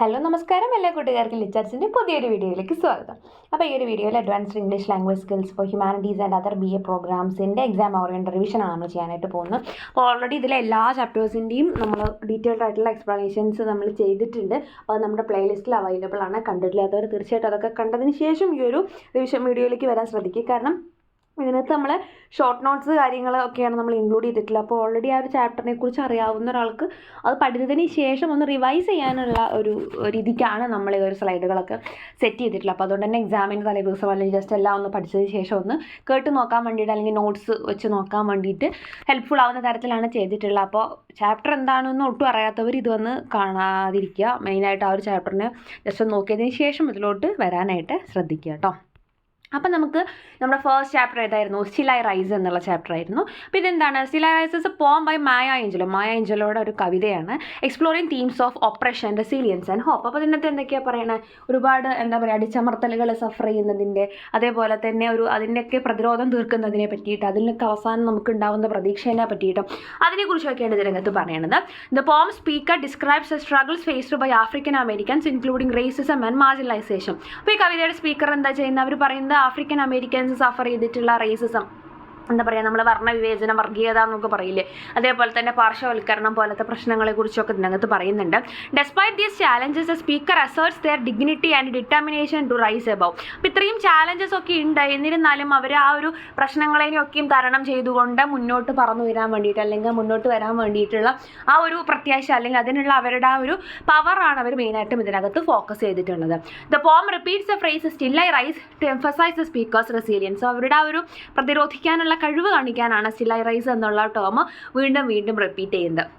Hello നമസ്കാരം എല്ലാ കൂട്ടുകാർക്കും ലിച്ചാർസിൻ്റെ പുതിയൊരു വീഡിയോയിലേക്ക് സ്വാഗതം. അപ്പോൾ ഈ ഒരു വീഡിയോയിൽ advanced English language skills for humanities and other BA പ്രോഗ്രാംസിൻ്റെ എക്സാം ഓറിയൻറ്റഡ് റിവിഷനാണ് നമ്മൾ ചെയ്യാനായിട്ട് പോകുന്നത്. അപ്പോൾ ഓൾറെഡി ഇതിലെ എല്ലാ ചാപ്റ്റേഴ്സിൻ്റെയും നമ്മൾ ഡീറ്റെയിൽഡ് ആയിട്ടുള്ള എക്സ്പ്ലനേഷൻസ് നമ്മൾ ചെയ്തിട്ടുണ്ട്. അപ്പോൾ അത് നമ്മുടെ പ്ലേലിസ്റ്റിൽ അവൈലബിൾ ആണ്. കണ്ടിട്ടില്ലാത്തവർ തീർച്ചയായിട്ടും അതൊക്കെ കണ്ടതിന് ശേഷം ഈ ഒരു റിവിഷൻ വീഡിയോയിലേക്ക് വരാൻ ശ്രദ്ധിക്കുക. കാരണം ഇതിനകത്ത് നമ്മൾ ഷോർട്ട് നോട്ട്സ് കാര്യങ്ങളൊക്കെയാണ് നമ്മൾ ഇൻക്ലൂഡ് ചെയ്തിട്ടുള്ളത്. അപ്പോൾ ഓൾറെഡി ആ ഒരു ചാപ്റ്ററിനെ കുറിച്ച് അറിയാവുന്ന ഒരാൾക്ക് അത് പഠിച്ചതിന് ശേഷം ഒന്ന് റിവൈസ് ചെയ്യാനുള്ള ഒരു രീതിക്കാണ് നമ്മൾ ഈ ഒരു സ്ലൈഡുകളൊക്കെ സെറ്റ് ചെയ്തിട്ടുള്ളത്. അപ്പോൾ അതുകൊണ്ട് തന്നെ എക്സാമിന് തലേ ദിവസം അല്ലെങ്കിൽ ജസ്റ്റ് എല്ലാം ഒന്ന് പഠിച്ചതിന് ശേഷം ഒന്ന് കേട്ട് നോക്കാൻ വേണ്ടിയിട്ട് അല്ലെങ്കിൽ നോട്ട്സ് വെച്ച് നോക്കാൻ വേണ്ടിയിട്ട് ഹെൽപ്ഫുൾ ആവുന്ന തരത്തിലാണ് ചെയ്തിട്ടുള്ളത്. അപ്പോൾ ചാപ്റ്റർ എന്താണെന്ന് ഒട്ടും അറിയാത്തവർ ഇത് വന്ന് കാണാതിരിക്കുക. മെയിനായിട്ട് ആ ഒരു ചാപ്റ്ററിനെ ജസ്റ്റ് ഒന്ന് നോക്കിയതിന് ശേഷം ഇതിലോട്ട് വരാനായിട്ട് ശ്രദ്ധിക്കുക കേട്ടോ. അപ്പം നമുക്ക് നമ്മുടെ ഫസ്റ്റ് ചാപ്റ്റർ ഏതായിരുന്നു? സ്റ്റിൽ ഐ റൈസ് എന്നുള്ള ചാപ്റ്റർ ആയിരുന്നു. അപ്പോൾ ഇതെന്താണ്? Still I rise is poem by Maya ഏഞ്ചലോയുടെ ഒരു കവിതയാണ്. Exploring themes of oppression, resilience and hope. അപ്പോൾ ഇതിനകത്ത് എന്തൊക്കെയാണ് പറയണത്? ഒരുപാട് അടിച്ചമർത്തലുകൾ സഫർ ചെയ്യുന്നതിൻ്റെ, അതേപോലെ തന്നെ അതിൻ്റെയൊക്കെ പ്രതിരോധം തീർക്കുന്നതിനെ പറ്റിയിട്ട്, അതിനൊക്കെ അവസാനം നമുക്ക് ഉണ്ടാകുന്ന പ്രതീക്ഷേനെ പറ്റിയിട്ടും അതിനെക്കുറിച്ചൊക്കെയാണ് ഇതിനകത്ത് പറയണത്. The poem speaker describes the struggles faced by African Americans including racism and marginalisation. അപ്പോൾ ഈ കവിതയുടെ സ്പീക്കർ എന്താ ചെയ്യുന്നത്? അവർ പറയുന്നത് ആഫ്രിക്കൻ അമേരിക്കൻസ് സഫർ ചെയ്തിട്ടുള്ള റേസിസം, എന്താ പറയുക, നമ്മൾ വർണ്ണവിവേചനം, വർഗീയത എന്നൊക്കെ പറയില്ലേ, അതേപോലെ തന്നെ പാർശ്വവൽക്കരണം പോലത്തെ പ്രശ്നങ്ങളെക്കുറിച്ചൊക്കെ ഇതിനകത്ത് പറയുന്നുണ്ട്. Despite these challenges the speaker asserts their dignity and determination to rise above. അപ്പോൾ ഇത്രയും ചാലഞ്ചസ് ഒക്കെ ഉണ്ട്, എന്നിരുന്നാലും അവർ ആ ഒരു പ്രശ്നങ്ങളെയൊക്കെയും തരണം ചെയ്തുകൊണ്ട് മുന്നോട്ട് പറന്നു വരാൻ വേണ്ടിയിട്ട്, അല്ലെങ്കിൽ മുന്നോട്ട് വരാൻ വേണ്ടിയിട്ടുള്ള ആ ഒരു പ്രത്യാശ, അല്ലെങ്കിൽ അതിനുള്ള അവരുടെ ആ ഒരു പവറാണ് അവർ മെയിനായിട്ടും ഇതിനകത്ത് ഫോക്കസ് ചെയ്തിട്ടുള്ളത്. The poem repeats the phrase still I rise to emphasise the speaker's resilience. അവരുടെ ആ ഒരു പ്രതിരോധിക്കാനുള്ള കഴിവ് കാണിക്കാനാണ് സ്റ്റിൽ ഐ റൈസ് എന്നുള്ള ടേം വീണ്ടും വീണ്ടും റിപ്പീറ്റ് ചെയ്യുന്നത്.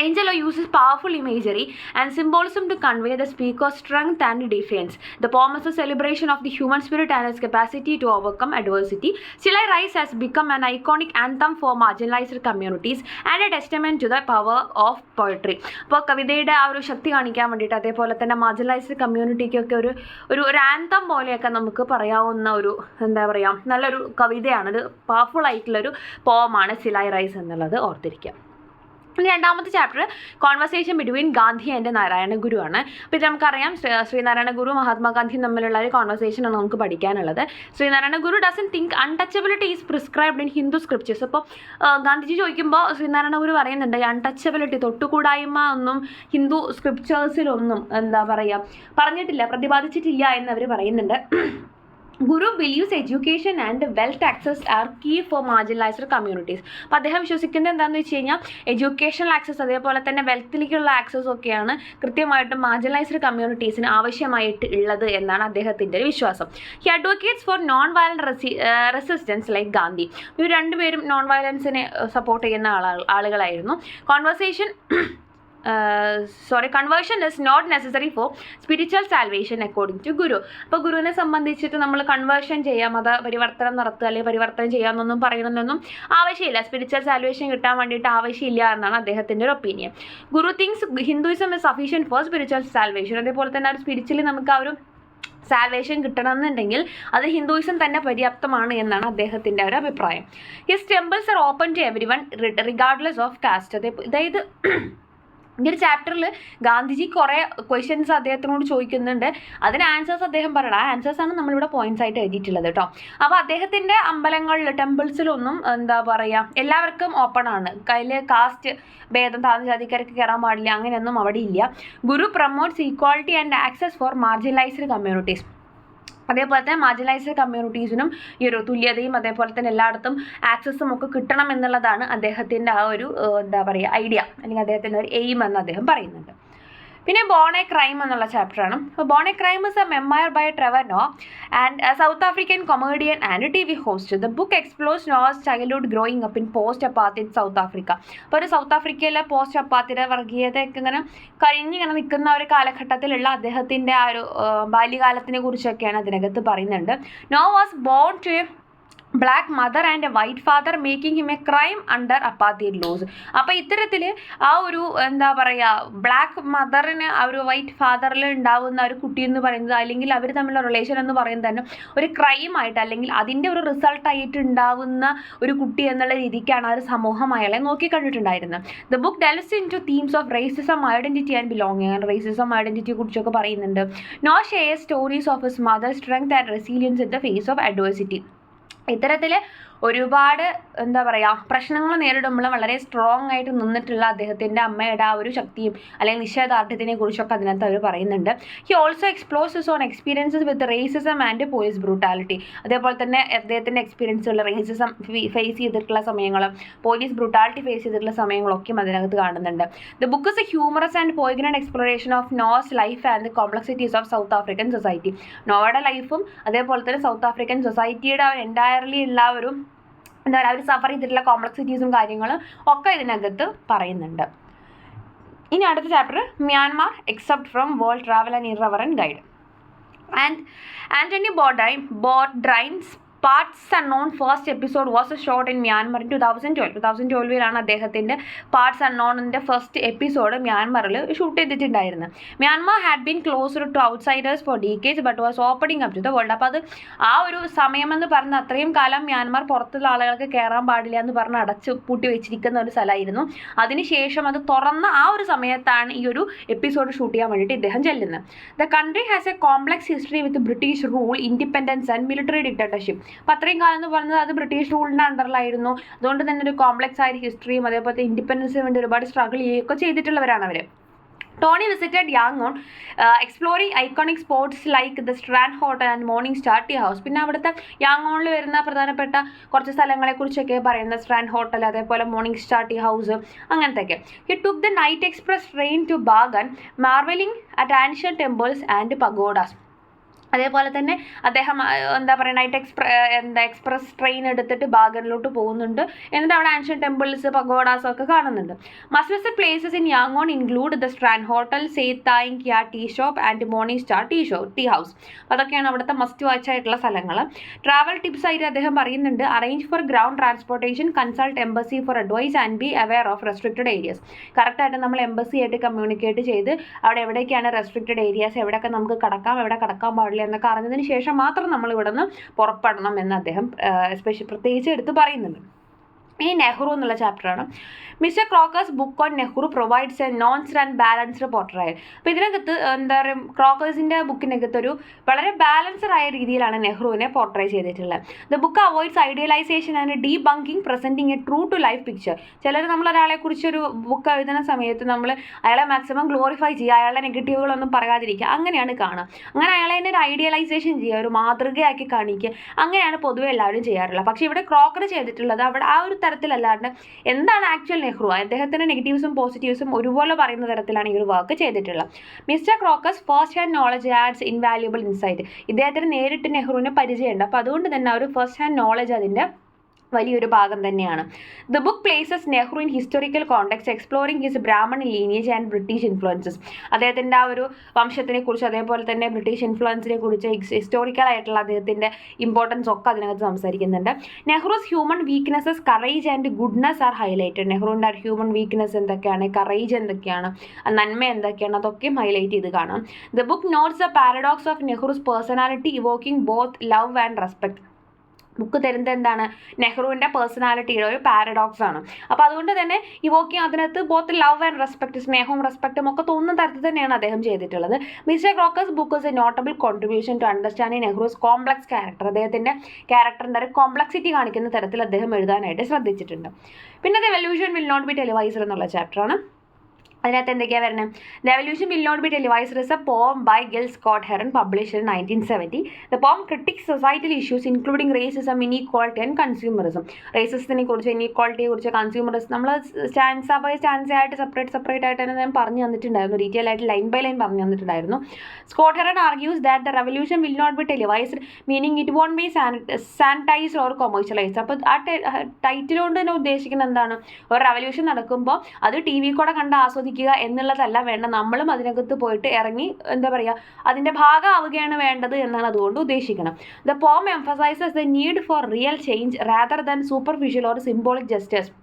Angelo uses powerful imagery and symbolism to convey the speaker's strength and defiance. The poem is a celebration of the human spirit and its capacity to overcome adversity. Still I Rise has become an iconic anthem for marginalized communities and a testament to the power of poetry. അപ്പോൾ കവിതയുടെ ആ ഒരു ശക്തി കാണിക്കാൻ വേണ്ടിയിട്ട്, അതേപോലെ തന്നെ marginalised കമ്മ്യൂണിറ്റിക്കൊക്കെ ഒരു anthem പോലെയൊക്കെ നമുക്ക് പറയാവുന്ന ഒരു, എന്താ പറയുക, നല്ലൊരു കവിതയാണ്. ഒരു പവർഫുൾ ആയിട്ടുള്ളൊരു പോമാണ് സ്റ്റിൽ ഐ റൈസ് എന്നുള്ളത് ഓർത്തിരിക്കുക. രണ്ടാമത്തെ chapter conversation between Gandhi and Narayana Guru ആണ്. അപ്പോൾ ഇത് നമുക്കറിയാം, ശ്രീനാരായണ ഗുരു മഹാത്മാഗാന്ധിയും തമ്മിലുള്ള ഒരു കോൺവെർസേഷനാണ് നമുക്ക് പഠിക്കാനുള്ളത്. Sreenarayana Guru doesn't think untouchability is prescribed in Hindu scriptures. അപ്പോൾ ഗാന്ധിജി ചോദിക്കുമ്പോൾ ശ്രീനാരായണ ഗുരു പറയുന്നുണ്ട്, അൺടച്ചബിലിറ്റി, തൊട്ടുകൂടായ്മ ഒന്നും ഹിന്ദു സ്ക്രിപ്റ്റേഴ്സിലൊന്നും, എന്താ പറയുക, പറഞ്ഞിട്ടില്ല, പ്രതിപാദിച്ചിട്ടില്ല എന്നവർ പറയുന്നുണ്ട്. Guru believes education and wealth access are key for marginalised communities. അപ്പോൾ അദ്ദേഹം വിശ്വസിക്കുന്നത് എന്താണെന്ന് വെച്ച് കഴിഞ്ഞാൽ എഡ്യൂക്കേഷണൽ ആക്സസ്, അതേപോലെ തന്നെ വെൽത്തിലേക്കുള്ള ആക്സസ് ഒക്കെയാണ് കൃത്യമായിട്ടും മാർജിനലൈസ്ഡ് കമ്മ്യൂണിറ്റീസിന് ആവശ്യമായിട്ട് ഉള്ളത് എന്നാണ് അദ്ദേഹത്തിൻ്റെ ഒരു വിശ്വാസം. He advocates for non violent resistance like Gandhi. ഇവർ രണ്ടുപേരും നോൺ വയലൻസിനെ സപ്പോർട്ട് ചെയ്യുന്ന ആളുകളായിരുന്നു. Conversion is not necessary for spiritual salvation according to Guru. അപ്പോൾ ഗുരുവിനെ സംബന്ധിച്ചിട്ട് നമ്മൾ കൺവേർഷൻ ചെയ്യാം, മത പരിവർത്തനം നടത്തുക അല്ലെങ്കിൽ പരിവർത്തനം ചെയ്യാമെന്നൊന്നും പറയണമെന്നൊന്നും ആവശ്യമില്ല. സ്പിരിച്വൽ സാൽവേഷൻ കിട്ടാൻ വേണ്ടിയിട്ട് ആവശ്യമില്ല എന്നാണ് അദ്ദേഹത്തിൻ്റെ ഒരു opinion. Guru things Hinduism is sufficient four spiritual salvation. അതേപോലെ തന്നെ ഒരു സ്പിരിച്വലി നമുക്ക് ആ ഒരു സാൽവേഷൻ കിട്ടണമെന്നുണ്ടെങ്കിൽ അത് ഹിന്ദുയിസം തന്നെ പര്യാപ്തമാണ് എന്നാണ് അദ്ദേഹത്തിൻ്റെ ഒരു അഭിപ്രായം. His temples are open to everyone regardless of caste. അതായത് ഈ ഒരു ചാപ്റ്ററിൽ ഗാന്ധിജി കുറേ ക്വസ്റ്റ്യൻസ് അദ്ദേഹത്തിനോട് ചോദിക്കുന്നുണ്ട്, അതിന് ആൻസേഴ്സ് അദ്ദേഹം പറയണം. ആ ആൻസേഴ്സാണ് നമ്മളിവിടെ പോയിന്റ്സ് ആയിട്ട് എഴുതിയിട്ടുള്ളത് കേട്ടോ. അപ്പോൾ അദ്ദേഹത്തിൻ്റെ അമ്പലങ്ങളിൽ, ടെമ്പിൾസിലൊന്നും, എന്താ പറയുക, എല്ലാവർക്കും ഓപ്പൺ ആണ്. കയ്യിൽ കാസ്റ്റ് ഭേദം, താഴ്ന്ന ജാതിക്കാർക്ക് കയറാൻ പാടില്ല, അങ്ങനെയൊന്നും അവിടെ ഇല്ല. Guru promotes equality and access for marginalised communities. അതേപോലെ തന്നെ മാർജിനലൈസ്ഡ് കമ്മ്യൂണിറ്റീസിനും ഈ ഒരു തുല്യതയും അതേപോലെ തന്നെ എല്ലായിടത്തും ആക്സസും ഒക്കെ കിട്ടണം എന്നുള്ളതാണ് അദ്ദേഹത്തിൻ്റെ ആ ഒരു, എന്താ പറയുക, ഐഡിയ, അല്ലെങ്കിൽ അദ്ദേഹത്തിൻ്റെ ഒരു എയിം എന്ന് അദ്ദേഹം പറയുന്നുണ്ട്. പിന്നെ ബോൺ എ ക്രൈം എന്നുള്ള ചാപ്റ്ററാണ്. അപ്പോൾ born a crime is a memoir by Trevor Noah and a South African comedian and TV host. The book explores Noah's childhood growing up in post apartheid South Africa. അപ്പോൾ ഒരു south ആഫ്രിക്കയിലെ post അപ്പാർത്തൈഡ് വർഗീയതയൊക്കെ ഇങ്ങനെ കഴിഞ്ഞിങ്ങനെ നിൽക്കുന്ന ഒരു കാലഘട്ടത്തിലുള്ള അദ്ദേഹത്തിൻ്റെ ആ ഒരു ബാല്യകാലത്തിനെ കുറിച്ചൊക്കെയാണ് അതിനകത്ത് പറയുന്നുണ്ട്. Noah was born to a black mother and white father making him a crime under apartheid laws. അപ്പോൾ ഇത്തരത്തിൽ ആ ഒരു എന്താ പറയുക, ബ്ലാക്ക് മദറിന് ആ ഒരു വൈറ്റ് ഫാദറിൽ ഉണ്ടാവുന്ന ഒരു കുട്ടി എന്ന് പറയുന്നത്, അല്ലെങ്കിൽ അവർ തമ്മിലുള്ള റിലേഷൻ എന്ന് പറയുന്നത് തന്നെ ഒരു ക്രൈമായിട്ട്, അല്ലെങ്കിൽ അതിൻ്റെ ഒരു റിസൾട്ടായിട്ട് ഉണ്ടാവുന്ന ഒരു കുട്ടി എന്നുള്ള രീതിക്കാണ് ആ ഒരു സമൂഹം അയാളെ നോക്കിക്കണ്ടിട്ടുണ്ടായിരുന്നത്. The book delves into themes of racism, identity and belonging. Racism, ഐഡൻറ്റിറ്റിയെ കുറിച്ചൊക്കെ പറയുന്നുണ്ട്. Noah share stories of his mother strength and resilience in the face of adversity. ഇത്തരത്തിൽ ഒരുപാട് എന്താ പറയുക പ്രശ്നങ്ങൾ നേരിടുമ്പോൾ വളരെ സ്ട്രോങ് ആയിട്ട് നിന്നിട്ടുള്ള അദ്ദേഹത്തിൻ്റെ അമ്മയുടെ ആ ഒരു ശക്തിയും അല്ലെങ്കിൽ നിശ്ചയദാർഢ്യത്തിനെ കുറിച്ചൊക്കെ അതിനകത്ത് അവർ പറയുന്നുണ്ട്. He also explores his own experiences with racism and police brutality. അതേപോലെ തന്നെ അദ്ദേഹത്തിൻ്റെ എക്സ്പീരിയൻസുകൾ, റേസിസം ഫേസ് ചെയ്തിട്ടുള്ള സമയങ്ങളും പോലീസ് ബ്രൂട്ടാലിറ്റി ഫേസ് ചെയ്തിട്ടുള്ള സമയങ്ങളൊക്കെയും അതിനകത്ത് കാണുന്നുണ്ട്. The book is a humorous and poignant exploration of Noah's life and the complexities of South African society. നോവയുടെ ലൈഫും അതേപോലെ തന്നെ സൗത്ത് ആഫ്രിക്കൻ സൊസൈറ്റിയുടെ എൻറ്റയർലി ഉള്ള ഒരു എന്താ പറയുക, അവർ സഫർ ചെയ്തിട്ടുള്ള കോംപ്ലക്സിറ്റീസും കാര്യങ്ങളും ഒക്കെ ഇതിനകത്ത് പറയുന്നുണ്ട്. ഇനി അടുത്ത chapter Myanmar except from world travel and irreverent guide. Anthony Bourdain's parts unknown first episode was shot in Myanmar in 2012 അദ്ദേഹത്തിൻ്റെ പാർട്സ് അൺനോണിൻ്റെ ഫസ്റ്റ് എപ്പിസോഡ് മ്യാൻമറിൽ ഷൂട്ട് ചെയ്തിട്ടുണ്ടായിരുന്നത്. Myanmar had been closer to outsiders for decades but was opening up to the world. അപ്പോൾ അത് ആ ഒരു സമയമെന്ന് പറഞ്ഞ അത്രയും കാലം മ്യാൻമാർ പുറത്തുള്ള ആളുകൾക്ക് കയറാൻ പാടില്ല എന്ന് പറഞ്ഞ് അടച്ചു പൂട്ടി വെച്ചിരിക്കുന്ന ഒരു സ്ഥലമായിരുന്നു. അതിനുശേഷം അത് തുറന്ന ആ ഒരു സമയത്താണ് ഈ ഒരു എപ്പിസോഡ് ഷൂട്ട് ചെയ്യാൻ വേണ്ടിയിട്ട് ഇദ്ദേഹം ചെല്ലുന്നത്. The country has A complex history with British rule, independence and military dictatorship. അപ്പോൾ അത്രയും കാലം എന്ന് പറയുന്നത് അത് ബ്രിട്ടീഷ് റൂളിൻ്റെ അണ്ടറിലായിരുന്നു. അതുകൊണ്ട് തന്നെ ഒരു കോംപ്ലക്സ് ആയ ഹിസ്റ്ററിയും അതേപോലെ ഇൻഡിപെൻഡൻസിന് വേണ്ടി ഒരുപാട് സ്ട്രഗിൾ ചെയ്യുകയൊക്കെ ചെയ്തിട്ടുള്ളവരാണ് അവർ. ടോണി വിസിറ്റഡ് യാങ്ങോൺ exploring iconic spots like the Strand Hotel and Morning Star Tea House. പിന്നെ അവിടുത്തെ യാങ്ങോണിൽ വരുന്ന പ്രധാനപ്പെട്ട കുറച്ച് സ്ഥലങ്ങളെക്കുറിച്ചൊക്കെ പറയുന്നത് സ്ട്രാൻഡ് ഹോട്ടൽ, അതേപോലെ മോർണിംഗ് സ്റ്റാർ ടീ ഹൗസ്, അങ്ങനത്തെയൊക്കെ. He took the night express train to Bagan, marvelling at ancient temples and pagodas. അതേപോലെ തന്നെ അദ്ദേഹം എന്താ പറയുക എക്സ്പ്രസ് ട്രെയിൻ എടുത്തിട്ട് ബാഗനിലോട്ട് പോകുന്നുണ്ട്. എന്നിട്ട് അവിടെ ആൻഷ്യൻ ടെമ്പിൾസ്, പഗോഡാസ് ഒക്കെ കാണുന്നുണ്ട്. മസ്റ്റ് വിസിറ്റ് പ്ലേസസ് ഇൻ യാങ്ങോൺ include the Strand Hotel, Seittaing Kya tea shop and Morning Star Tea House. അതൊക്കെയാണ് അവിടുത്തെ മസ്റ്റ് വാച്ച് ആയിട്ടുള്ള സ്ഥലങ്ങൾ. ട്രാവൽ ടിപ്സ് ആയിട്ട് അദ്ദേഹം പറയുന്നുണ്ട്. Arrange for ground transportation, consult embassy for advice and be aware of restricted areas. കറക്റ്റായിട്ട് നമ്മൾ embassy ആയിട്ട് കമ്മ്യൂണിക്കേറ്റ് ചെയ്ത് അവിടെ എവിടേക്കാണ് റെസ്ട്രിക്റ്റഡ് ഏരിയാസ്, എവിടെയൊക്കെ നമുക്ക് കടക്കാം, എവിടെ കടക്കാൻ പാടില്ല എന്നൊക്കെ അറിഞ്ഞതിന് ശേഷം മാത്രം നമ്മൾ ഇവിടെ നിന്ന് പുറപ്പെടണം എന്ന് അദ്ദേഹം പ്രത്യേകിച്ച് എടുത്ത് പറയുന്നുണ്ട്. ഈ നെഹ്റു എന്നുള്ള ചാപ്റ്ററാണ്. Mister Crocker's book on Nehru provides a nuanced and balanced portrayal. അപ്പോൾ ഇതിനകത്ത് എന്താ പറയുക, ക്രോക്കേഴ്സിൻ്റെ ബുക്കിനകത്ത് ഒരു വളരെ ബാലൻസ്ഡ് ആയ രീതിയിലാണ് നെഹ്റുവിനെ പോർട്രേ ചെയ്തിട്ടുള്ളത്. The book avoids idealisation and debunking, presenting a true to life picture. ചിലർ നമ്മൾ ഒരാളെക്കുറിച്ചൊരു ബുക്ക് എഴുതുന്ന സമയത്ത് നമ്മൾ അയാളെ മാക്സിമം ഗ്ലോറിഫൈ ചെയ്യുക, അയാളുടെ നെഗറ്റീവുകളൊന്നും പറയാതിരിക്കുക, അങ്ങനെയാണ് കാണുക. അങ്ങനെ അയാളെ തന്നെ ഒരു ഐഡിയലൈസേഷൻ ചെയ്യുക, ഒരു മാതൃകയാക്കി കാണിക്കുക, അങ്ങനെയാണ് പൊതുവെ എല്ലാവരും ചെയ്യാറുള്ളത്. പക്ഷേ ഇവിടെ ക്രോക്കർ ചെയ്തിട്ടുള്ളത് അവിടെ ആ ഒരു തരത്തിലല്ലാണ്ട് എന്താണ് ആക്ച്വൽ നെഹ്റു, അദ്ദേഹത്തിൻ്റെ നെഗറ്റീവ്സും പോസിറ്റീവ്സും ഒരുപോലെ പറയുന്ന തരത്തിലാണ് ഈ ഒരു വർക്ക് ചെയ്തിട്ടുള്ളത്. Mr Crocker's first hand knowledge adds invaluable insight. ഇദ്ദേഹത്തിന് നേരിട്ട് നെഹ്റുവിനെ പരിചയമുണ്ട്. അപ്പോൾ അതുകൊണ്ട് തന്നെ ഒരു ഫസ്റ്റ് ഹാൻഡ് നോളജ് അതിൻ്റെ വലിയൊരു ഭാഗം തന്നെയാണ്. The book places Nehru in historical context, exploring his Brahmin lineage and British influences. അദ്ദേഹത്തിൻ്റെ ആ ഒരു വംശത്തിനെ കുറിച്ച് അതേപോലെ തന്നെ ബ്രിട്ടീഷ് ഇൻഫ്ലുവൻസിനെ കുറിച്ച് ഹിസ്റ്റോറിക്കൽ ആയിട്ടുള്ള അദ്ദേഹത്തിൻ്റെ ഇമ്പോർട്ടൻസ് ഒക്കെ അതിനകത്ത് സംസാരിക്കുന്നുണ്ട്. Nehru's human weaknesses, courage and goodness are highlighted. നെഹ്റുവിൻ്റെ ഹ്യൂമൻ വീക്ക്നെസ് എന്തൊക്കെയാണ്, കറേജ് എന്തൊക്കെയാണ്, നന്മ എന്തൊക്കെയാണ്, അതൊക്കെയും ഹൈലൈറ്റ് ചെയ്ത് കാണാം. The book notes the paradox of Nehru's personality evoking both love and respect. Book തരുന്നത് എന്താണ്, നെഹ്റുവിൻ്റെ പേഴ്സണാലിറ്റിയുടെ ഒരു പാരഡോക്സ് ആണ്. അപ്പോൾ അതുകൊണ്ട് തന്നെ ഇവോക്കിങ് അതിനകത്ത് ബോത്ത് ലവ് ആൻഡ് റെസ്പെക്ട്, സ്നേഹവും റെസ്പെക്റ്റും ഒക്കെ തോന്നുന്ന തരത്തിൽ തന്നെയാണ് അദ്ദേഹം ചെയ്തിട്ടുള്ളത്. Mister Crocker's book is a notable contribution to understanding Nehru's complex character. അദ്ദേഹത്തിൻ്റെ ക്യാരക്ടറിൻ്റെ ഒരു കോംപ്ലക്സിറ്റി കാണിക്കുന്ന തരത്തിൽ അദ്ദേഹം എഴുതാനായിട്ട് ശ്രദ്ധിച്ചിട്ടുണ്ട്. പിന്നെ the evolution will not be televised എന്നുള്ള ചാപ്റ്ററാണ്. അതിനകത്ത് എന്തൊക്കെയാണ് വരുന്നത്? The evolution will not be televised is a poem by Gil Scott Heron published in 1970. The poem critics societal issues including racism, inequality and consumerism. റേസിസത്തിനെ കുറിച്ച്, ഇനീക്വാളിറ്റിയെ കുറിച്ച്, consumerism നമ്മൾ സ്റ്റാൻസ ബൈ സ്റ്റാൻസ ആയിട്ട് സെപ്പറേറ്റ് ആയിട്ട് തന്നെ ഞാൻ പറഞ്ഞു തന്നിട്ടുണ്ടായിരുന്നു. ഡീറ്റെയിൽ ആയിട്ട് ലൈൻ ബൈ ലൈൻ പറഞ്ഞു തന്നിട്ടുണ്ടായിരുന്നു. Scott Heron argues that the revolution will not be televised, meaning it won't be sanitised or commercialised. അപ്പോൾ ആ ടൈറ്റിൽ കൊണ്ട് തന്നെ ഉദ്ദേശിക്കുന്നത് എന്താണ്, ഒരു റെവല്യൂഷൻ നടക്കുമ്പോൾ അത് ടി വി കൂടെ കണ്ട് ആസ്വദിക്കുക അനുഭവിക്കുക എന്നുള്ളതല്ല വേണ്ട, നമ്മളും അതിനകത്ത് പോയിട്ട് ഇറങ്ങി എന്താ പറയുക അതിൻ്റെ ഭാഗമാവുകയാണ് വേണ്ടത് എന്നാണ് അതുകൊണ്ട് ഉദ്ദേശിക്കണം. The poem emphasises the need for real change rather than superficial or symbolic gestures.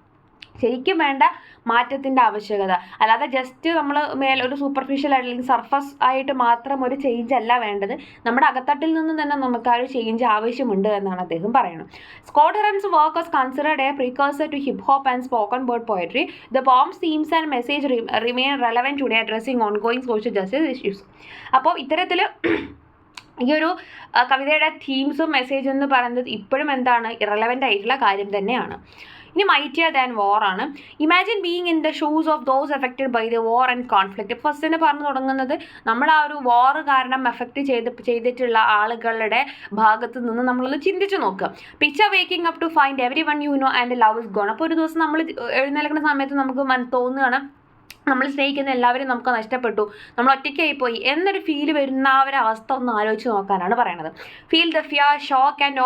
ശരിക്കും വേണ്ട മാറ്റത്തിൻ്റെ ആവശ്യകത, അല്ലാതെ ജസ്റ്റ് നമ്മൾ ഒരു സൂപ്പർഫിഷ്യൽ അല്ലെങ്കിൽ സർഫസ് ആയിട്ട് മാത്രം ഒരു ചേഞ്ച് അല്ല വേണ്ടത്, നമ്മുടെ അകത്തട്ടിൽ നിന്ന് തന്നെ നമുക്ക് ആ ഒരു ചേഞ്ച് ആവശ്യമുണ്ട് എന്നാണ് അദ്ദേഹം പറയുന്നത്. Scott Heron's work was considered a precursor to hip hop and spoken word poetry. The poem's themes and message remain relevant today addressing ongoing social justice issues. അപ്പോൾ ഇത്തരത്തിൽ ഈ ഒരു കവിതയുടെ തീംസും മെസ്സേജും എന്ന് പറയുന്നത് ഇപ്പോഴും എന്താണ് ഇറലവൻ്റ് ആയിട്ടുള്ള കാര്യം തന്നെയാണ്. ഇനി മൈറ്റിയർ ദാൻ വാർ ആണ്. Imagine being in the shoes of those affected by the war and conflict. First തന്നെ പറഞ്ഞു തുടങ്ങുന്നത് നമ്മൾ ആ ഒരു വാർ കാരണം എഫക്റ്റ് ചെയ്തിട്ടുള്ള ആളുകളുടെ ഭാഗത്ത് നിന്ന് നമ്മളൊന്ന് ചിന്തിച്ച് നോക്കുക. Picture waking up to find everyone you know and love is gone. അപ്പോൾ ഒരു ദിവസം നമ്മൾ എഴുന്നേൽക്കുന്ന സമയത്ത് നമുക്ക് തോന്നുകയാണ് നമ്മൾ സ്നേഹിക്കുന്ന എല്ലാവരും നമുക്ക് നഷ്ടപ്പെട്ടു, നമ്മൾ ഒറ്റയ്ക്കായിപ്പോയി എന്നൊരു ഫീൽ വരുന്ന ആ ഒരു അവസ്ഥ ഒന്ന് ആലോചിച്ച് നോക്കാനാണ് പറയുന്നത്. Feel the fear, shock and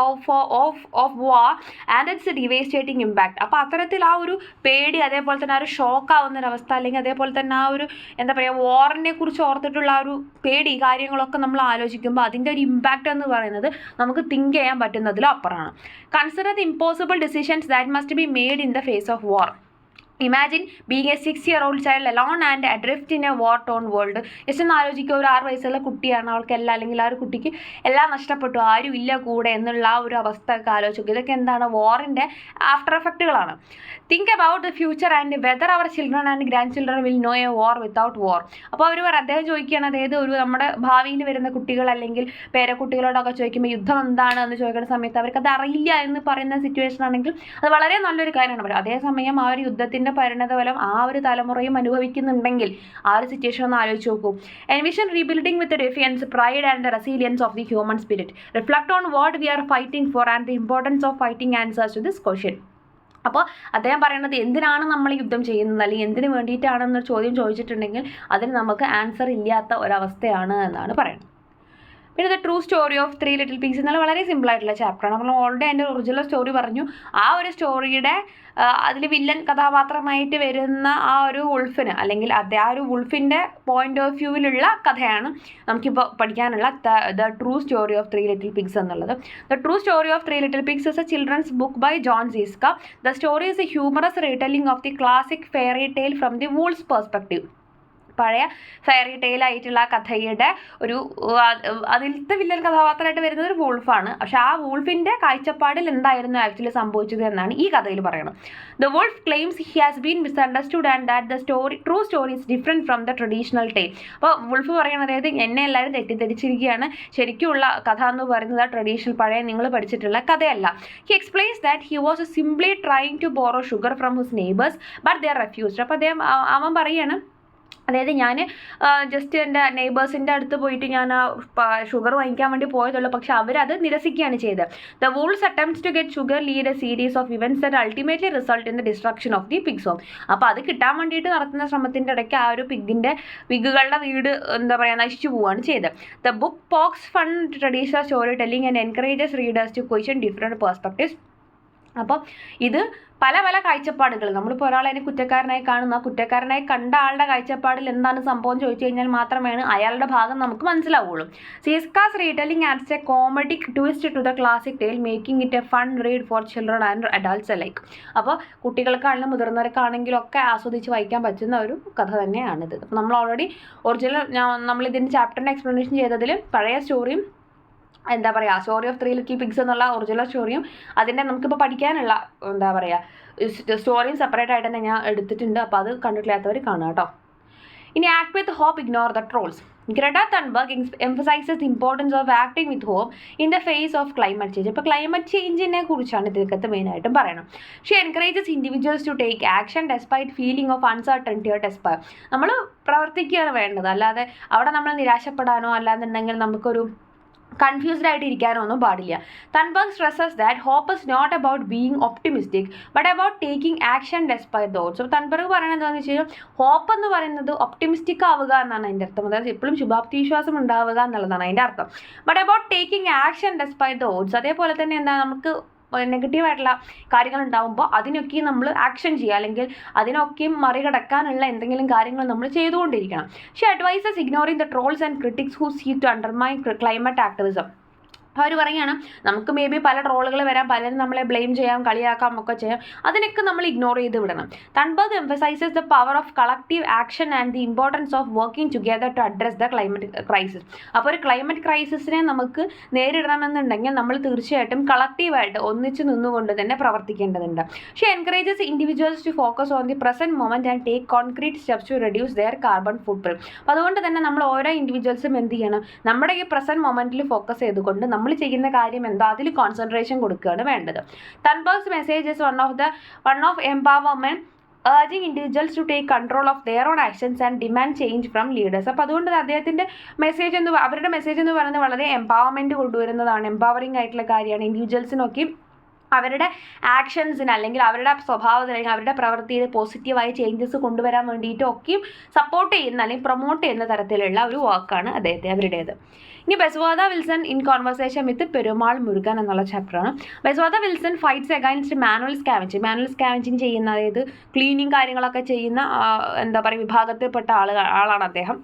of war and it's a devastating impact. അപ്പോൾ അത്തരത്തിൽ ആ ഒരു പേടി, അതേപോലെ തന്നെ ആ ഒരു ഷോക്ക് ആവുന്നൊരവസ്ഥ, അല്ലെങ്കിൽ അതേപോലെ തന്നെ ആ ഒരു എന്താ പറയുക വാറിനെ കുറിച്ച് ഓർത്തിട്ടുള്ള ആ ഒരു പേടി കാര്യങ്ങളൊക്കെ നമ്മൾ ആലോചിക്കുമ്പോൾ അതിൻ്റെ ഒരു ഇമ്പാക്റ്റ് എന്ന് പറയുന്നത് നമുക്ക് തിങ്ക് ചെയ്യാൻ പറ്റുന്നതിലും അപ്പുറമാണ്. Consider the impossible decisions that must be made in the face of war. Imagine being a 6-year-old child alone and adrift in a war torn world. Just ഒന്ന് ആലോചിക്കുക, ഒരു 6 വയസ്സുള്ള കുട്ടിയാണ്, അവൾക്ക് എല്ലാം അല്ലെങ്കിൽ ആ ഒരു കുട്ടിക്ക് എല്ലാം നഷ്ടപ്പെട്ടു, ആരും ഇല്ല കൂടെ എന്നുള്ള ആ ഒരു അവസ്ഥ ഒക്കെ ആലോചിക്കുക. ഇതൊക്കെ എന്താണ് വാറിൻ്റെ ആഫ്റ്റർ എഫക്റ്റുകളാണ്. Think about the future and whether our children and grandchildren will know a war without war. അപ്പോൾ അദ്ദേഹം ചോദിക്കുകയാണ്, അതായത് ഒരു നമ്മുടെ ഭാവിയിൽ വരുന്ന കുട്ടികൾ അല്ലെങ്കിൽ പേരക്കുട്ടികളോടൊക്കെ ചോദിക്കുമ്പോൾ യുദ്ധം എന്താണ് എന്ന് ചോദിക്കുന്ന സമയത്ത് അവർക്കത് അറിയില്ല എന്ന് പറയുന്ന സിറ്റുവേഷൻ ആണെങ്കിൽ അത് വളരെ നല്ലൊരു കാര്യമാണ്. അതേസമയം ആ ഒരു യുദ്ധത്തിൻ്റെ പരിണതഫലം ആ ഒരു തലമുറയും അനുഭവിക്കുന്നുണ്ടെങ്കിൽ ആ ഒരു സിറ്റുവേഷൻ ഒന്ന് ആലോചിച്ച് നോക്കൂ. Envision rebuilding with defiance, pride and the resilience of the human spirit. Reflect on what we are fighting for and the importance of fighting answers to this question. അപ്പോൾ അദ്ദേഹം പറയുന്നത് എന്തിനാണ് നമ്മൾ യുദ്ധം ചെയ്യുന്നത് അല്ലെങ്കിൽ എന്തിനു വേണ്ടിയിട്ടാണെന്നൊരു ചോദ്യം ചോദിച്ചിട്ടുണ്ടെങ്കിൽ അതിന് നമുക്ക് ആൻസർ ഇല്ലാത്ത ഒരവസ്ഥയാണ് എന്നാണ് പറയുന്നത്. പിന്നെ the true story of 3 little pigs എന്നുള്ള വളരെ സിമ്പിളായിട്ടുള്ള ചാപ്റ്ററാണ്. നമ്മൾ ഓൾറെഡി അതിൻ്റെ ഒറിജിനൽ സ്റ്റോറി പറഞ്ഞു. ആ ഒരു സ്റ്റോറിയുടെ അതിൽ വില്ലൻ കഥാപാത്രമായിട്ട് വരുന്ന ആ ഒരു വുൾഫിന് അല്ലെങ്കിൽ ആ ഒരു വുൾഫിൻ്റെ പോയിന്റ് ഓഫ് വ്യൂവിലുള്ള കഥയാണ് നമുക്കിപ്പോൾ പഠിക്കാനുള്ള the true story of 3 little pigs എന്നുള്ളത്. The true story of 3 little pigs is a children's book by Jon Scieszka. The story is a humorous retelling of the classic fairy tale from the wolf's perspective. പഴയ fairy ടെയിലായിട്ടുള്ള കഥയുടെ ഒരു അതിലത്തെ villain കഥാപാത്രമായിട്ട് വരുന്നത് ഒരു വൂൾഫാണ്. പക്ഷെ ആ വൂൾഫിൻ്റെ കാഴ്ചപ്പാടിൽ എന്തായിരുന്നു ആക്ച്വലി സംഭവിച്ചത് എന്നാണ് ഈ കഥയിൽ പറയുന്നത്. The wolf claims he has been misunderstood and that the true story is different from the traditional tale. അപ്പോൾ വൂൾഫ് പറയുന്നത് അതായത് എന്നെ എല്ലാവരും തെറ്റിദ്ധരിച്ചിരിക്കുകയാണ്, ശരിക്കുമുള്ള കഥ എന്ന് പറയുന്നത് ആ ട്രഡീഷണൽ പഴയ നിങ്ങൾ പഠിച്ചിട്ടുള്ള കഥയല്ല. He explains that he was simply trying to borrow sugar from his neighbours but they are refused. അപ്പോൾ അവൻ പറയുകയാണ്, അതായത് ഞാൻ ജസ്റ്റ് എൻ്റെ നെയ്ബേഴ്സിൻ്റെ അടുത്ത് പോയിട്ട് ഞാൻ ആ ഷുഗർ വാങ്ങിക്കാൻ വേണ്ടി പോയതുള്ളൂ, പക്ഷെ അവരത് നിരസിക്കുകയാണ് ചെയ്തത്. The wolf's attempts to get sugar lead a series of events that ultimately result in the destruction of the pigs' home. അപ്പോൾ അത് കിട്ടാൻ വേണ്ടിയിട്ട് നടത്തുന്ന ശ്രമത്തിൻ്റെ ഇടയ്ക്ക് ആ ഒരു പിഗുകളുടെ വീട് എന്താ പറയുക നശിച്ചു പോവുകയാണ് ചെയ്തത്. The book pokes fun traditional storytelling and encourages readers to question different perspectives. അപ്പോൾ ഇത് പല കാഴ്ചപ്പാടുകൾ, നമ്മളിപ്പോൾ ഒരാളതിനെ കുറ്റക്കാരനായി കാണുന്ന ആ കുറ്റക്കാരനായി കണ്ട ആളുടെ കാഴ്ചപ്പാടിൽ എന്താണ് സംഭവം ചോദിച്ചു കഴിഞ്ഞാൽ മാത്രമേ അയാളുടെ ഭാഗം നമുക്ക് മനസ്സിലാവുള്ളൂ. Scieszka's retelling adds a comedic twist to the classic tale, making it a fun read for children and adults alike. അപ്പോൾ കുട്ടികൾക്കാണെങ്കിലും മുതിർന്നവർക്കാണെങ്കിലും ഒക്കെ ആസ്വദിച്ച് വായിക്കാൻ പറ്റുന്ന ഒരു കഥ തന്നെയാണിത്. അപ്പോൾ നമ്മൾ ഓൾറെഡി നമ്മളിതിൻ്റെ ചാപ്റ്ററിൻ്റെ എക്സ്പ്ലനേഷൻ ചെയ്തതിൽ പഴയ സ്റ്റോറിയും എന്താ പറയുക സ്റ്റോറി ഓഫ് 3 ലിറ്റിൽ പിഗ്സ് എന്നുള്ള ഒറിജിനൽ സ്റ്റോറിയും അതിൻ്റെ നമുക്കിപ്പോൾ പഠിക്കാനുള്ള എന്താ പറയുക സ്റ്റോറിയും സെപ്പറേറ്റ് ആയിട്ട് തന്നെ ഞാൻ എടുത്തിട്ടുണ്ട്. അപ്പോൾ അത് കണ്ടിട്ടില്ലാത്തവർ കാണുക കേട്ടോ. ഇനി act with hope, ignore the trolls. Greta Thunberg emphasizes the importance of acting with hope in the face of climate change. ഇപ്പോൾ ക്ലൈമറ്റ് ചേഞ്ചിനെ കുറിച്ചാണ് ഇതിനകത്ത് മെയിനായിട്ടും പറയണം. She encourages individuals to take action despite feeling of uncertainty or despair. നമ്മൾ പ്രവർത്തിക്കുകയാണ് വേണ്ടത്, അല്ലാതെ അവിടെ നമ്മൾ നിരാശപ്പെടാനോ അല്ലാന്നുണ്ടെങ്കിൽ നമുക്കൊരു കൺഫ്യൂസ്ഡ് ആയിട്ട് ഇരിക്കാനോ ഒന്നും പാടില്ല. Thunberg stresses that hope is not about being optimistic but about taking action despite the odds. അപ്പോൾ തൺബർഗ് പറയുന്നത് എന്താണെന്ന് വെച്ച് കഴിഞ്ഞാൽ ഹോപ്പ് എന്ന് പറയുന്നത് ഒപ്റ്റിമിസ്റ്റിക് ആവുക എന്നാണ് അതിൻ്റെ അർത്ഥം, അതായത് എപ്പോഴും ശുഭാപ്തി വിശ്വാസം ഉണ്ടാവുക എന്നുള്ളതാണ് അതിൻ്റെ അർത്ഥം. But about taking action despite the odds, അതേപോലെ തന്നെ എന്താ നമുക്ക് നെഗറ്റീവായിട്ടുള്ള കാര്യങ്ങൾ ഉണ്ടാകുമ്പോൾ അതിനൊക്കെ നമ്മൾ ആക്ഷൻ ചെയ്യുക, അല്ലെങ്കിൽ അതിനൊക്കെയും മറികടക്കാനുള്ള എന്തെങ്കിലും കാര്യങ്ങൾ നമ്മൾ ചെയ്തുകൊണ്ടിരിക്കണം. She advises ignoring the trolls and critics who seek to undermine climate activism. അവർ പറയുകയാണ് നമുക്ക് മേ ബി പല ട്രോളുകൾ വരാം, പലരും നമ്മളെ ബ്ലെയിം ചെയ്യാം, കളിയാക്കാം ഒക്കെ ചെയ്യാം, അതിനൊക്കെ നമ്മൾ ഇഗ്നോർ ചെയ്ത് വിടണം. Thunberg emphasises the power of collective action and the importance of working together to address the climate crisis. അപ്പോൾ ഒരു ക്ലൈമറ്റ് ക്രൈസിസിനെ നമുക്ക് നേരിടണമെന്നുണ്ടെങ്കിൽ നമ്മൾ തീർച്ചയായിട്ടും കളക്റ്റീവായിട്ട് ഒന്നിച്ച് നിന്നുകൊണ്ട് തന്നെ പ്രവർത്തിക്കേണ്ടതുണ്ട്. She encourages individuals to focus on the present moment and take concrete steps to reduce their carbon footprint. അപ്പോൾ അതുകൊണ്ട് തന്നെ നമ്മൾ ഓരോ ഇൻഡിവിജ്വൽസും എന്ത് ചെയ്യണം, നമ്മുടെ ഈ പ്രസന്റ് മൊമെന്റിൽ ഫോക്കസ് ചെയ്തുകൊണ്ട് നമ്മൾ ചെയ്യുന്ന കാര്യം എന്തോ അതിൽ കോൺസെൻട്രേഷൻ കൊടുക്കുകയാണ് വേണ്ടത്. Thunberg's message is one of empowerment urging individuals to take control of their own actions and demand change from leaders. അപ്പോൾ അതുകൊണ്ട് അദ്ദേഹത്തിൻ്റെ അവരുടെ മെസ്സേജ് എന്ന് പറയുന്നത് വളരെ എംപവർമെൻറ്റ് കൊണ്ടുവരുന്നതാണ്, എംപവറിംഗ് ആയിട്ടുള്ള കാര്യമാണ്. ഇൻഡിവിജ്വൽസിനൊക്കെ അവരുടെ ആക്ഷൻസിന് അല്ലെങ്കിൽ അവരുടെ സ്വഭാവത്തിൽ അല്ലെങ്കിൽ അവരുടെ പ്രവൃത്തിയിൽ പോസിറ്റീവായ ചേഞ്ചസ് കൊണ്ടുവരാൻ വേണ്ടിയിട്ടൊക്കെയും സപ്പോർട്ട് ചെയ്യുന്ന അല്ലെങ്കിൽ പ്രൊമോട്ട് ചെയ്യുന്ന തരത്തിലുള്ള ഒരു വാക്കാണ് അവരുടേത്. ഇനി Bezwada Wilson in conversation with Perumal Murugan എന്നുള്ള ചാപ്റ്ററാണ്. Bezwada Wilson fights against manual scavenging ചെയ്യുന്ന, അതായത് ക്ലീനിങ് കാര്യങ്ങളൊക്കെ ചെയ്യുന്ന വിഭാഗത്തിൽപ്പെട്ട ആളാണ് അദ്ദേഹം.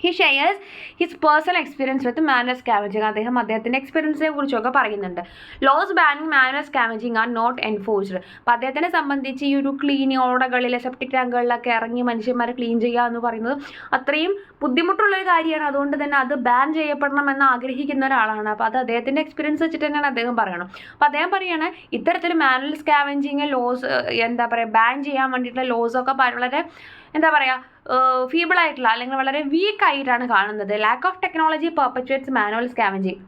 He shares his personal experience with manual scavenging. അദ്ദേഹത്തിൻ്റെ എക്സ്പീരിയൻസിനെ കുറിച്ചൊക്കെ പറയുന്നുണ്ട്. Laws banning manual scavenging are not enforced. അപ്പോൾ അദ്ദേഹത്തിനെ സംബന്ധിച്ച് ഈ ഒരു ക്ലീനിങ് ഓടകളിലെ സെപ്റ്റിക് ടാങ്കുകളിലൊക്കെ ഇറങ്ങി മനുഷ്യന്മാരെ ക്ലീൻ ചെയ്യുക എന്ന് പറയുന്നത് അത്രയും ബുദ്ധിമുട്ടുള്ളൊരു കാര്യമാണ്. അതുകൊണ്ട് തന്നെ അത് ബാൻ ചെയ്യപ്പെടണമെന്ന് ആഗ്രഹിക്കുന്ന ഒരാളാണ്. അപ്പോൾ അത് അദ്ദേഹത്തിൻ്റെ എക്സ്പീരിയൻസ് വെച്ചിട്ട് തന്നെയാണ് അദ്ദേഹം പറയണം. അപ്പോൾ അദ്ദേഹം പറയുകയാണ് ഇത്തരത്തിൽ മാനുവൽ സ്കാവഞ്ചിങ് ബാൻ ചെയ്യാൻ വേണ്ടിയിട്ടുള്ള ലോസൊക്കെ വളരെ ഫീബിളായിട്ടുള്ള അല്ലെങ്കിൽ വളരെ വീക്കായിട്ടാണ് കാണുന്നത്. Lack of technology perpetuates manual scavenging.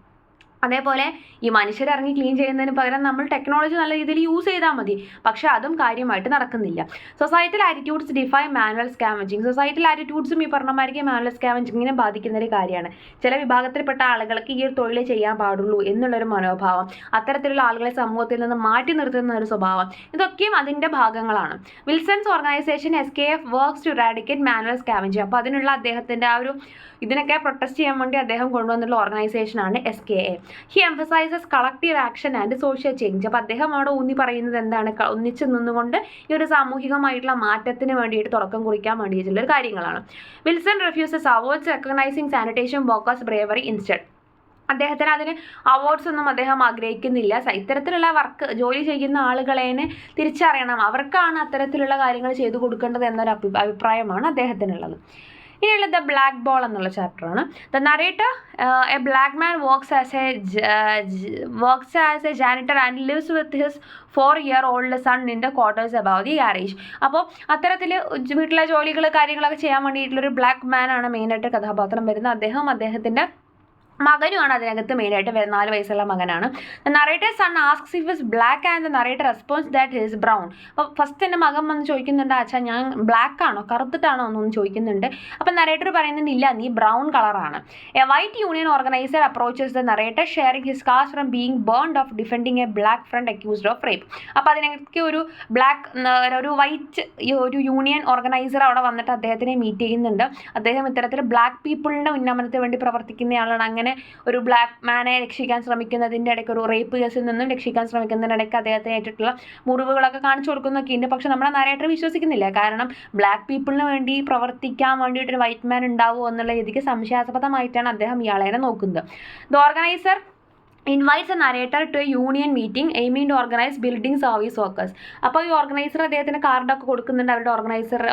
അതേപോലെ ഈ മനുഷ്യരിറങ്ങി ക്ലീൻ ചെയ്യുന്നതിന് പകരം നമ്മൾ ടെക്നോളജി നല്ല രീതിയിൽ യൂസ് ചെയ്താൽ മതി, പക്ഷേ അതും കാര്യമായിട്ട് നടക്കുന്നില്ല. Societal attitudes define manual scavenging. Societal ആറ്റിറ്റ്യൂഡ്സും ഈ പറഞ്ഞമാർക്ക് മാനുവൽ സ്കാവഞ്ചിങ്ങിനെ ബാധിക്കുന്ന ഒരു കാര്യമാണ്. ചില വിഭാഗത്തിൽപ്പെട്ട ആളുകൾക്ക് ഈ ഒരു തൊഴിൽ ചെയ്യാൻ പാടുള്ളൂ എന്നുള്ളൊരു മനോഭാവം, അത്തരത്തിലുള്ള ആളുകളെ സമൂഹത്തിൽ നിന്ന് മാറ്റി നിർത്തുന്ന ഒരു സ്വഭാവം, ഇതൊക്കെയും അതിൻ്റെ ഭാഗങ്ങളാണ്. Wilson's organisation SKF works to eradicate manual scavenging. അപ്പോൾ അതിനുള്ള അദ്ദേഹത്തിൻ്റെ ഇതിനൊക്കെ പ്രൊട്ടസ്റ്റ് ചെയ്യാൻ വേണ്ടി അദ്ദേഹം കൊണ്ടുവന്നുള്ള ഓർഗനൈസേഷനാണ് SKA. He emphasises collective action and social change. അപ്പോൾ അദ്ദേഹം അവിടെ ഊന്നി പറയുന്നത് എന്താണ്, ഒന്നിച്ച് നിന്നുകൊണ്ട് ഈ ഒരു സാമൂഹികമായിട്ടുള്ള മാറ്റത്തിന് വേണ്ടിയിട്ട് തുടക്കം കുറിക്കാൻ വേണ്ടിയിട്ടുള്ള കാര്യങ്ങളാണ്. Wilson refuses awards recognising sanitation workers bravery instead. അദ്ദേഹത്തിന് അതിന് അവാർഡ്സ് ഒന്നും അദ്ദേഹം ആഗ്രഹിക്കുന്നില്ല. ഇത്തരത്തിലുള്ള ജോലി ചെയ്യുന്ന ആളുകളെ തിരിച്ചറിയണം, അവർക്കാണ് അത്തരത്തിലുള്ള കാര്യങ്ങൾ ചെയ്തു കൊടുക്കേണ്ടത് എന്നൊരു അഭിപ്രായമാണ് അദ്ദേഹത്തിനുള്ളത്. ഇനിയുള്ളത് ദ ബ്ലാക്ക് ബോൾ എന്നുള്ള ചാപ്റ്ററാണ്. The narrator a black man works as a janitor and lives with his 4-year-old son in the quarters above the garage. അപ്പോൾ അത്തരത്തിൽ വീട്ടിലെ ജോലികൾ കാര്യങ്ങളൊക്കെ ചെയ്യാൻ വേണ്ടിയിട്ടുള്ളൊരു ബ്ലാക്ക് മാൻ ആണ് മെയിനായിട്ട് കഥാപാത്രം വരുന്നത്. അദ്ദേഹത്തിൻ്റെ മകനുമാണ് അതിനകത്ത് മെയിനായിട്ട് വരുന്നത്. 4 വയസ്സുള്ള മകനാണ്. Narrator son asks if is black and the narrator response that his brown. അപ്പോൾ ഫസ്റ്റ് എൻ്റെ മകൻ വന്ന് ചോദിക്കുന്നുണ്ട്, അച്ഛാ ഞാൻ ബ്ലാക്ക് ആണോ കറുത്തിട്ടാണോ എന്നൊന്ന് ചോദിക്കുന്നുണ്ട്. അപ്പം നറേറ്റർ പറയുന്നുണ്ട് ഇല്ല നീ ബ്രൗൺ കളറാണ്. A white union organiser approaches the narrator sharing his scars from being burned of defending a black friend accused of rape. അപ്പോൾ അതിനൊക്കെ ഒരു വൈറ്റ് ഒരു യൂണിയൻ ഓർഗനൈസർ അവിടെ വന്നിട്ട് അദ്ദേഹത്തിനെ മീറ്റ് ചെയ്യുന്നുണ്ട്. അദ്ദേഹം ഇത്തരത്തിൽ ബ്ലാക്ക് പീപ്പിളിൻ്റെ ഉന്നമനത്തിന് വേണ്ടി പ്രവർത്തിക്കുന്നയാളാണ്. അങ്ങനെ ഒരു ബ്ലാക്ക് മാനെ രക്ഷിക്കാൻ ശ്രമിക്കുന്നതിൻ്റെ ഇടയ്ക്ക്, ഒരു റേപ്പ് കേസിൽ നിന്നും രക്ഷിക്കാൻ ശ്രമിക്കുന്നതിനിടയ്ക്ക് അദ്ദേഹത്തിന് ഏറ്റിട്ടുള്ള മുറിവുകളൊക്കെ കാണിച്ചു കൊടുക്കുന്നൊക്കെ ഉണ്ട്. പക്ഷെ നമ്മുടെ നരേറ്റർ വിശ്വസിക്കുന്നില്ല. കാരണം ബ്ലാക്ക് പീപ്പിളിന് വേണ്ടി പ്രവർത്തിക്കാൻ വേണ്ടിയിട്ടൊരു വൈറ്റ് മാൻ ഉണ്ടാവുമോ എന്നുള്ള രീതിക്ക് സംശയാസ്പദമായിട്ടാണ് അദ്ദേഹം ഇയാളെ നോക്കുന്നത്. The organiser invites a narrator to a union meeting aiming to organise building service workers. അപ്പോൾ ഈ ഓർഗനൈസർ അദ്ദേഹത്തിന് കാർഡൊക്കെ കൊടുക്കുന്നുണ്ട് അവരുടെ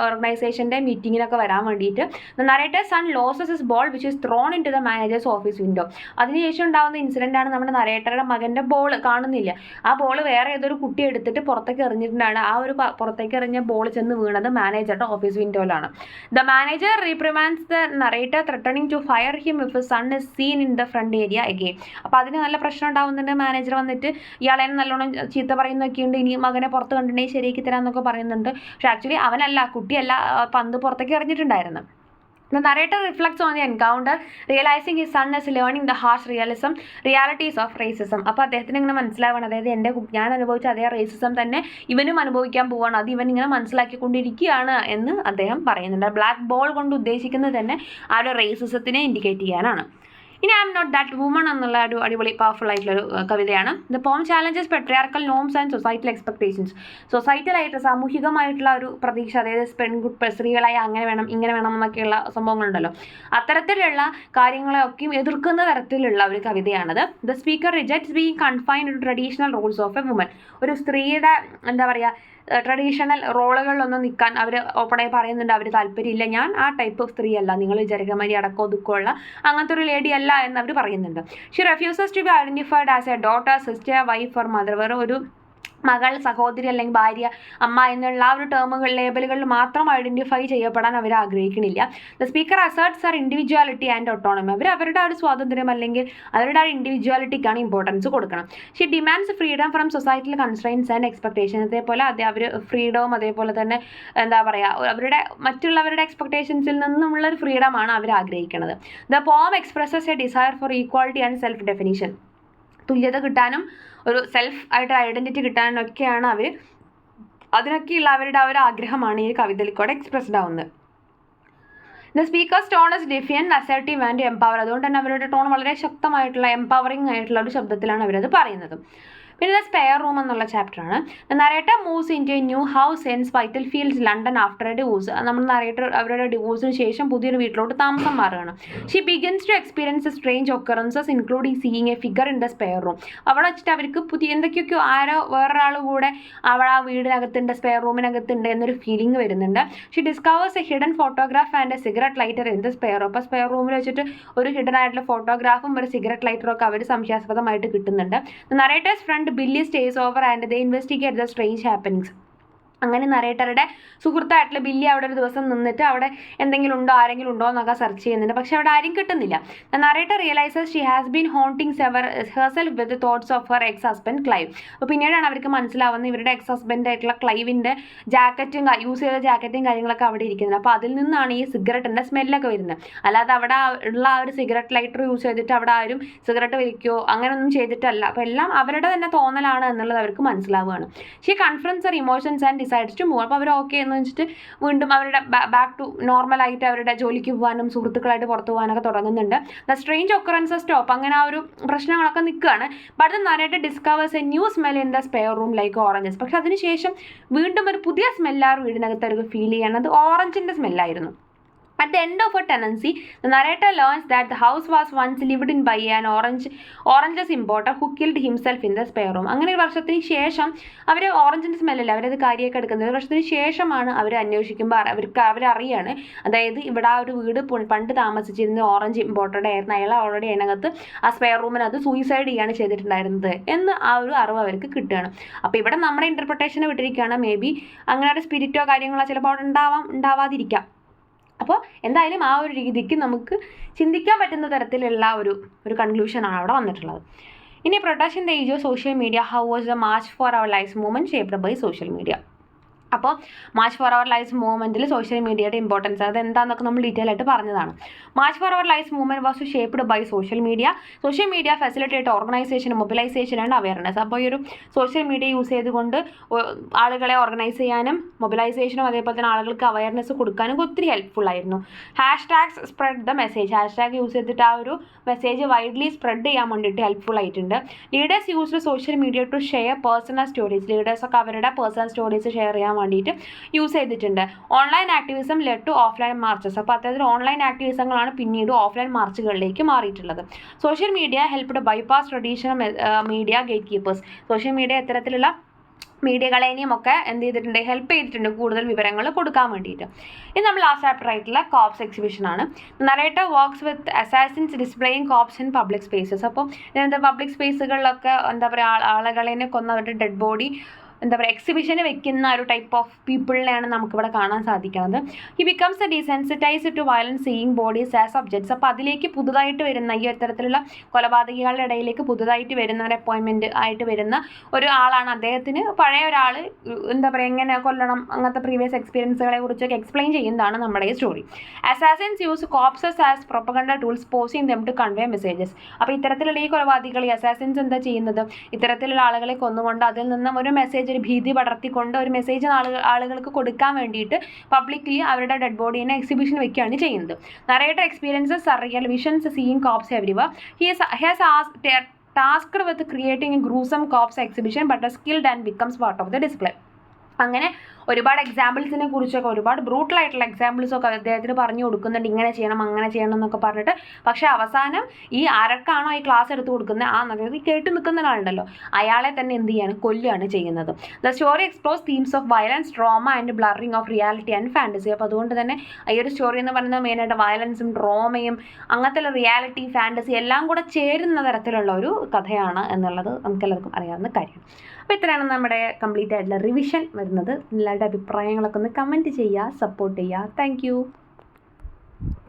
ഓർഗനൈസേഷൻ്റെ മീറ്റിങ്ങിനൊക്കെ വരാൻ വേണ്ടിയിട്ട്. The narrator son loses his ball which is thrown into the manager's office window. അതിനുശേഷം ഉണ്ടാകുന്ന ഇൻസിഡൻ്റാണ് നമ്മുടെ നരേറ്ററുടെ മകൻ്റെ ബോൾ കാണുന്നില്ല. ആ ബോൾ വേറെ ഏതൊരു കുട്ടി എടുത്തിട്ട് പുറത്തേക്ക് എറിഞ്ഞിട്ടുണ്ടാണ്. ആ ഒരു പുറത്തേക്ക് എറിഞ്ഞ ബോൾ ചെന്ന് വീണത് മാനേജറുടെ ഓഫീസ് വിൻഡോയിലാണ്. The manager reprimands the narrator threatening to fire him if his son is seen in the front area again. അപ്പോൾ അതിന് നല്ല പ്രശ്നം ഉണ്ടാവുന്നുണ്ട്. മാനേജർ വന്നിട്ട് ഇയാളെ നല്ലോണം ചീത്ത പറയുന്നൊക്കെ ഉണ്ട്. ഇനി മകനെ പുറത്ത് കണ്ടിട്ടുണ്ടെങ്കിൽ ശരിയാക്കി തരാമെന്നൊക്കെ പറയുന്നുണ്ട്. പക്ഷെ ആക്ച്വലി അവനല്ല, കുട്ടിയല്ല, പന്ത് പുറത്തേക്ക് എറിഞ്ഞിട്ടുണ്ടായിരുന്നു. The narrator reflects on the encounter, realizing his son is learning the harsh realities of racism. അപ്പോൾ അദ്ദേഹത്തിന് ഇങ്ങനെ മനസ്സിലാവണം, അതായത് ഞാൻ അനുഭവിച്ച അതേ റേസിസം തന്നെ ഇവനും അനുഭവിക്കാൻ പോവാണ്, അത് ഇവൻ ഇങ്ങനെ മനസ്സിലാക്കിക്കൊണ്ടിരിക്കുകയാണ് എന്ന് അദ്ദേഹം പറയുന്നുണ്ട്. ബ്ലാക്ക് ബോൾ കൊണ്ട് ഉദ്ദേശിക്കുന്നത് തന്നെ ആ ഒരു റേസിസത്തിനെ ഇൻഡിക്കേറ്റ് ചെയ്യാനാണ്. ഇനി I'm not that woman എന്നുള്ള ഒരു അടിപൊളി പവർഫുൾ ആയിട്ടുള്ളൊരു കവിതയാണ്. The poem challenges patriarchal norms and societal expectations. സൊസൈറ്റലായിട്ട് സാമൂഹികമായിട്ടുള്ള ഒരു പ്രതീക്ഷ, അതായത് സ്ത്രീകളായി അങ്ങനെ വേണം ഇങ്ങനെ വേണം എന്നൊക്കെയുള്ള സംഭവങ്ങളുണ്ടല്ലോ, അത്തരത്തിലുള്ള കാര്യങ്ങളെയൊക്കെയും എതിർക്കുന്ന തരത്തിലുള്ള ഒരു കവിതയാണത്. The speaker rejects being confined to traditional roles of a woman. ഒരു സ്ത്രീയുടെ എന്താ പറയുക ട്രഡീഷണൽ റോളുകളിലൊന്നും നിൽക്കാൻ അവർ ഓപ്പണായി പറയുന്നുണ്ട്, അവർ താല്പര്യമില്ല, ഞാൻ ആ ടൈപ്പ് ഓഫ് സ്ത്രീ അല്ല, നിങ്ങൾ വിചാരിക്കാൻ മതി അടക്കോ ദുഃഖമുള്ള അങ്ങനത്തെ ഒരു ലേഡി അല്ല എന്ന് അവർ പറയുന്നുണ്ട്. She refuses to be identified as a daughter, sister, wife or mother. വേറെ ഒരു മകൾ, സഹോദരി അല്ലെങ്കിൽ ഭാര്യ, അമ്മ എന്നുള്ള ആ ഒരു ടേമുകൾ ലേബലുകളിൽ മാത്രം ഐഡൻറ്റിഫൈ ചെയ്യപ്പെടാൻ അവർ ആഗ്രഹിക്കണില്ല. The speaker asserts her individuality and autonomy. അവരുടെ ഒരു സ്വാതന്ത്ര്യം അല്ലെങ്കിൽ അവരുടെ ആ ഇൻഡിവിജ്വാലിറ്റിക്കാണ് ഇമ്പോർട്ടൻസ് കൊടുക്കണം. She demands freedom from societal constraints and expectation. അതേപോലെ അവർ ഫ്രീഡവും അതേപോലെ തന്നെ എന്താ പറയുക അവരുടെ മറ്റുള്ളവരുടെ എക്സ്പെക്ടേഷൻസിൽ നിന്നുമുള്ള ഒരു ഫ്രീഡമാണ് അവർ ആഗ്രഹിക്കുന്നത്. The poem expresses a desire for equality and self definition. തുല്യത കിട്ടാനും ഒരു സെൽഫ് ആയിട്ട് ഐഡൻറ്റിറ്റി കിട്ടാനും ഒക്കെയാണ് അതിനൊക്കെയുള്ള അവരുടെ ആ ഒരു ആഗ്രഹമാണ് ഈ കവിതയിലൂടെ എക്സ്പ്രസ്ഡ് ആവുന്നത്. The speaker's tone is defiant, assertive and empower. അതുകൊണ്ട് തന്നെ അവരുടെ ടോൺ വളരെ ശക്തമായിട്ടുള്ള എംപവറിംഗ് ആയിട്ടുള്ള ഒരു ശബ്ദത്തിലാണ് അവരത് പറയുന്നത്. പിന്നെ ദ സ്പെയർ റൂം എന്നുള്ള ചാപ്റ്ററാണ്. Narrator moves into a new house in Spitalfields London after a divorce. നമ്മൾ നരേറ്റർ അവരുടെ ഡിവോഴ്സിന് ശേഷം പുതിയൊരു വീട്ടിലോട്ട് താമസം മാറുകയാണ്. She begins to experience strange occurrences including seeing a figure in the spare room. അവിടെ വെച്ചിട്ട് അവർക്ക് പുതിയ എന്തൊക്കെയൊക്കെയോ വേറൊരാൾ കൂടെ അവിടെ ആ വീടിനകത്തുണ്ട്, സ്പെയർ റൂമിനകത്തുണ്ട് എന്നൊരു ഫീലിംഗ് വരുന്നുണ്ട്. She discovers a hidden photograph and a cigarette lighter in the spare. അപ്പോൾ സ്പെയർ റൂമിൽ വെച്ചിട്ട് ഒരു ഹിഡൻ ആയിട്ടുള്ള ഫോട്ടോഗ്രാഫും ഒരു സിഗരറ്റ് ലൈറ്ററും ഒക്കെ അവർ സംശയാസ്പദമായിട്ട് കിട്ടുന്നുണ്ട്. Narrator's friend Billy stays over and they investigate the strange happenings. അങ്ങനെ നരേറ്ററുടെ സുഹൃത്തായിട്ടുള്ള ബില്ലി അവിടെ ഒരു ദിവസം നിന്നിട്ട് അവിടെ ആരെങ്കിലും ഉണ്ടോ എന്നൊക്കെ സെർച്ച് ചെയ്യുന്നുണ്ട്. പക്ഷെ അവിടെ ആരും കിട്ടുന്നില്ല. Narrator realises she has been haunting herself with thoughts of her ex husband Clive. അപ്പോൾ പിന്നീടാണ് അവർക്ക് മനസ്സിലാവുന്നത് ഇവരുടെ എക്സ് ഹസ്ബൻഡ് ആയിട്ടുള്ള ക്ലൈവിൻ്റെ യൂസ് ചെയ്ത ജാക്കറ്റും കാര്യങ്ങളൊക്കെ അവിടെ ഇരിക്കുന്നത്. അപ്പോൾ അതിൽ നിന്നാണ് ഈ സിഗരറ്റിൻ്റെ സ്മെല്ലൊക്കെ വരുന്നത്. അല്ലാതെ അവിടെ ഉള്ള ആ ഒരു സിഗരറ്റ് ലൈറ്റർ യൂസ് ചെയ്തിട്ട് അവിടെ ആരും സിഗരറ്റ് വലിക്കുകയോ അങ്ങനെയൊന്നും ചെയ്തിട്ടല്ല. അപ്പോൾ എല്ലാം അവരുടെ തന്നെ തോന്നലാണ് എന്നുള്ളത് അവർക്ക് മനസ്സിലാവുകയാണ്. She confronts her emotions and decides to move. അപ്പോൾ അവർ ഓക്കെ എന്ന് വെച്ചിട്ട് വീണ്ടും അവരുടെ ബാക്ക് ടു നോർമലായിട്ട് അവരുടെ ജോലിക്ക് പോകാനും സുഹൃത്തുക്കളായിട്ട് പുറത്തു പോകാനൊക്കെ തുടങ്ങുന്നുണ്ട്. The strange occurrences stop. അങ്ങനെ ആ ഒരു പ്രശ്നങ്ങളൊക്കെ നിൽക്കുകയാണ്. But the narrator discovers A new smell in the spare room like oranges. പക്ഷെ അതിനുശേഷം വീണ്ടും ഒരു പുതിയ സ്മെല്ലാറ് വീടിനകത്ത് അവർക്ക് ഫീൽ ചെയ്യണത് ഓറഞ്ചിൻ്റെ സ്മെല്ലായിരുന്നു. At the end of her tenancy, the narrator learns that the house was once lived in by an oranges importer who killed himself in the spare room. അങ്ങനെ ഒരു വർഷത്തിന് ശേഷം അവർ ഓറഞ്ചിൻ്റെ സ്മെല്ലല്ല അവരത് കാര്യമൊക്കെ എടുക്കുന്നത്. ഒരു വർഷത്തിന് ശേഷമാണ് അവർ അന്വേഷിക്കുമ്പോൾ അവരറിയാണ്, അതായത് ഇവിടെ ആ ഒരു വീട് പണ്ട് താമസിച്ചിരുന്ന ഓറഞ്ച് ഇമ്പോർട്ടഡ് ആയിരുന്നു, അയാൾ ഓൾറെഡി അതിനകത്ത് ആ സ്പെയർ റൂമിനകത്ത് സൂയിസൈഡ് ചെയ്യാണ് ചെയ്തിട്ടുണ്ടായിരുന്നത് എന്ന് ആ ഒരു അറിവ് അവർക്ക് കിട്ടുകയാണ്. അപ്പോൾ ഇവിടെ നമ്മുടെ ഇൻ്റർപ്രിട്ടേഷനെ വിട്ടിരിക്കുകയാണ്. മേ ബി അങ്ങനെ ഒരു സ്പിരിറ്റോ കാര്യങ്ങളോ ചിലപ്പോൾ അവിടെ ഉണ്ടാവാതിരിക്കാം. അപ്പോൾ എന്തായാലും ആ ഒരു രീതിക്ക് നമുക്ക് ചിന്തിക്കാൻ പറ്റുന്ന തരത്തിലുള്ള ഒരു കൺക്ലൂഷനാണ് അവിടെ വന്നിട്ടുള്ളത്. ഇനി protection the age of social media, how was the March for our life movement shaped by social media. അപ്പോൾ മാർച്ച് ഫോർ അവർ ലൈഫ് മൂവ്മെൻറ്റിൽ സോഷ്യൽ മീഡിയയുടെ ഇമ്പോർട്ടൻസ് അത് എന്താണെന്നൊക്കെ നമ്മൾ ഡീറ്റെയിൽ ആയിട്ട് പറഞ്ഞതാണ്. March for our life movement was shaped by social media facilitate organisation, mobilisation and awareness. അപ്പോൾ ഈ ഒരു സോഷ്യൽ മീഡിയ യൂസ് ചെയ്തുകൊണ്ട് ആളുകളെ ഓർഗനൈസ് ചെയ്യാനും മൊബിലൈസേഷനും അതേപോലെ തന്നെ ആളുകൾക്ക് അവയർനെസ് കൊടുക്കാനും ഒത്തിരി ഹെൽപ്ഫുൾ ആയിരുന്നു. Hashtags spread the message. Hashtag use ചെയ്തിട്ട് ആ ഒരു മെസ്സേജ് വൈഡ്ലി സ്പ്രെഡ് ചെയ്യാൻ വേണ്ടിയിട്ട് ഹെൽപ്ഫുൾ ആയിട്ടുണ്ട്. Leaders used social media to share personal stories. ലീഡേഴ്സൊക്കെ അവരുടെ പേഴ്സണൽ സ്റ്റോറീസ് ഷെയർ ചെയ്യാൻ വേണ്ടിയിട്ട് യൂസ് ചെയ്തിട്ടുണ്ട്. Online activism led to offline marches. അപ്പോൾ അത്തരത്തിൽ ഓൺലൈൻ ആക്ടിവിസങ്ങളാണ് പിന്നീട് ഓഫ്ലൈൻ മാർച്ചുകളിലേക്ക് മാറിയിട്ടുള്ളത്. Social media helped bypass traditional media gatekeepers. Social media ഇത്തരത്തിലുള്ള മീഡിയകളെയും ഒക്കെ എന്ത് ചെയ്തിട്ടുണ്ട്, ഹെൽപ്പ് ചെയ്തിട്ടുണ്ട് കൂടുതൽ വിവരങ്ങൾ കൊടുക്കാൻ വേണ്ടിയിട്ട്. ഇത് നമ്മൾ ലാസ്റ്റ് ചാപ്റ്റർ ആയിട്ടുള്ള കോപ്സ് എക്സിബിഷനാണ്. Narrator works with assassins displaying corpse in public spaces. അപ്പോൾ ഇതിനകത്ത് പബ്ലിക് സ്പേസുകളിലൊക്കെ എന്താ പറയുക ആളുകളെ കൊന്നവരുടെ ഡെഡ് ബോഡി എക്സിബിഷന് വെക്കുന്ന ഒരു ടൈപ്പ് ഓഫ് പീപ്പിളിനെയാണ് നമുക്കിവിടെ കാണാൻ സാധിക്കുന്നത്. He becomes desensitised to violence seeing bodies as objects. അപ്പോൾ അതിലേക്ക് പുതുതായിട്ട് വരുന്ന ഈ തരത്തിലുള്ള കൊലപാതകികളുടെ ഇടയിലേക്ക് പുതുതായിട്ട് വരുന്ന ഒരു അപ്പോയിൻമെൻറ്റ് ആയിട്ട് വരുന്ന ഒരു ആളാണ്. അദ്ദേഹത്തിന് പഴയ ഒരാൾ എങ്ങനെ കൊല്ലണം അങ്ങനത്തെ പ്രീവിയസ് എക്സ്പീരിയൻസുകളെ കുറിച്ചൊക്കെ എക്സ്പ്ലെയിൻ ചെയ്യുന്നതാണ് നമ്മുടെ ഈ story. Assassins use corpses as propaganda tools posing them to convey messages. അപ്പോൾ ഇത്തരത്തിലുള്ള ഈ കൊലപാതകികൾ അസാസിൻസ് എന്താ ചെയ്യുന്നത്, ഇത്തരത്തിലുള്ള ആളുകളെ കൊന്നുകൊണ്ട് അതിൽ നിന്നും ഒരു മെസ്സേജ് ഒരു ഭീതി പടർത്തിക്കൊണ്ട് ഒരു മെസ്സേജ് ആളുകൾക്ക് കൊടുക്കാൻ വേണ്ടിയിട്ട് പബ്ലിക്കലി അവരുടെ ഡെഡ് ബോഡീനെ എക്സിബിഷൻ വെക്കുകയാണ് ചെയ്യുന്നത്. Narrator experiences surreal visions seeing corps എവരിവർ. He has tasked with creating a gruesome corpse exhibition but is killed and becomes part of the display. അങ്ങനെ ഒരുപാട് എക്സാമ്പിൾസിനെ കുറിച്ചൊക്കെ ഒരുപാട് ബ്രൂട്ടലായിട്ടുള്ള എക്സാമ്പിൾസൊക്കെ അദ്ദേഹത്തിന് പറഞ്ഞു കൊടുക്കുന്നുണ്ട്, ഇങ്ങനെ ചെയ്യണം അങ്ങനെ ചെയ്യണം എന്നൊക്കെ പറഞ്ഞിട്ട്. പക്ഷേ അവസാനം ഈ ആരൊക്കെയാണോ ഈ ക്ലാസ് എടുത്ത് കൊടുക്കുന്നത് അതായത് കേട്ട് നിൽക്കുന്ന ഒരാളുണ്ടല്ലോ അയാളെ തന്നെ എന്ത് ചെയ്യാണ്, കൊല്ലുകയാണ് ചെയ്യുന്നത്. The story explores themes of violence, trauma and blurring of reality and fantasy. അപ്പോൾ അതുകൊണ്ട് തന്നെ ഈ ഒരു സ്റ്റോറി എന്ന് പറയുന്നത് മെയിനായിട്ട് വയലൻസും ട്രോമയും അങ്ങനത്തെ റിയാലിറ്റി ഫാൻറ്റസി എല്ലാം കൂടെ ചേരുന്ന തരത്തിലുള്ള ഒരു കഥയാണ് എന്നുള്ളത് നമുക്കെല്ലാവർക്കും അറിയാവുന്ന കാര്യമാണ്. അപ്പോൾ ഇത്രയാണ് നമ്മുടെ കംപ്ലീറ്റ് ആയിട്ടുള്ള റിവിഷൻ വരുന്നത്. എല്ലാവരുടെ അഭിപ്രായങ്ങളൊക്കെ ഒന്ന് കമൻറ്റ് ചെയ്യുക, സപ്പോർട്ട് ചെയ്യുക. താങ്ക്